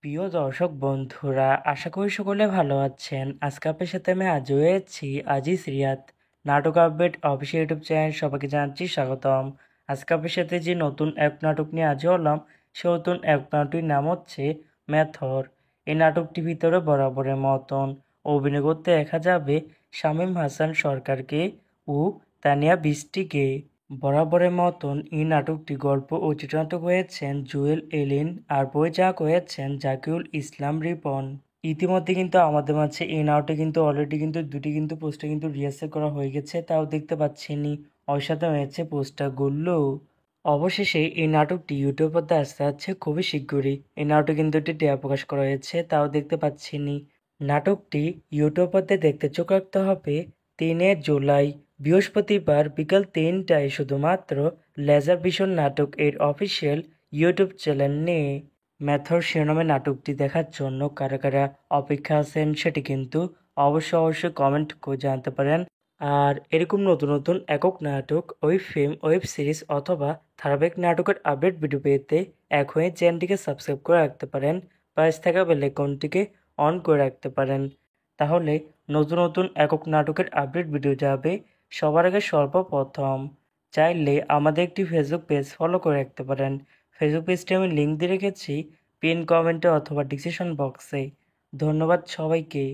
প্রিয় দর্শক বন্ধুরা, আশা করি সকলে ভালো আছেন। আজকে আপনার সাথে আমি আজও এসেছি আজিজ রিয়াদ নাটক আপডেট অফিসিয়াল ইউটিউব চ্যানেল। সবাইকে জানাচ্ছি স্বাগতম। আজকে আপনার সাথে যে নতুন এক নাটক নিয়ে আজও হলাম, সে নতুন এক নাটকটির নাম হচ্ছে মেথর। এই নাটকটির ভিতরে বরাবরের মতন অভিনয় করতে দেখা যাবে শামীম হাসান সরকারকে ও তানিয়া বৃষ্টিকে। বরাবরের মতন এই নাটকটি গল্প ও চিত্রনাট্য হয়েছেন জুয়েল এলিন আর পরিচালক হয়েছেন জাকিউল ইসলাম রিপন। ইতিমধ্যে কিন্তু আমাদের মাঝে এই নাটকটি কিন্তু অলরেডি কিন্তু দুটি কিন্তু পোস্টার কিন্তু রিহার্সাল করা হয়ে গেছে, তাও দেখতে পাচ্ছেনি। অসাধারণ হয়েছে পোস্টারগুলো। অবশেষে এই নাটকটি ইউটিউব পর্দায় আসতে যাচ্ছে খুবই শীঘ্রই। এই নাটকটি কিন্তু একটি টিয়া প্রকাশ করা হয়েছে, তাও দেখতে পাচ্ছেনি। নাটকটি ইউটিউব পর্দায় দেখতে চোখ রাখতে হবে 3 জুলাই বৃহস্পতিবার বিকাল 3টায় শুধুমাত্র লেজার ভিশন নাটক এর অফিসিয়াল ইউটিউব চ্যানেল নিয়ে। মেথর শিরোনামে নাটকটি দেখার জন্য কারা কারা অপেক্ষা আছেন সেটি কিন্তু অবশ্যই কমেন্ট করে জানাতে পারেন। আর এরকম নতুন নতুন একক নাটক, ওয়েব ফিল্ম, ওয়েব সিরিজ অথবা ধারাবাহিক নাটকের আপডেট ভিডিও পেতে এখনই চ্যানেলটিকে সাবস্ক্রাইব করে রাখতে পারেন। পাশে থাকা বেল আইকনটিকে অন করে রাখতে পারেন। তাহলে নতুন নতুন একক নাটকের আপডেট ভিডিও যাবে সবার আগে সর্বপ্রথম। চাইলে আমাদের একটি ফেসবুক পেজ ফলো করে রাখতে পারেন। ফেসবুক পেজটি আমি লিঙ্ক দিয়ে রেখেছি পিন কমেন্টে অথবা ডিসক্রিপশন বক্সে। ধন্যবাদ সবাইকে।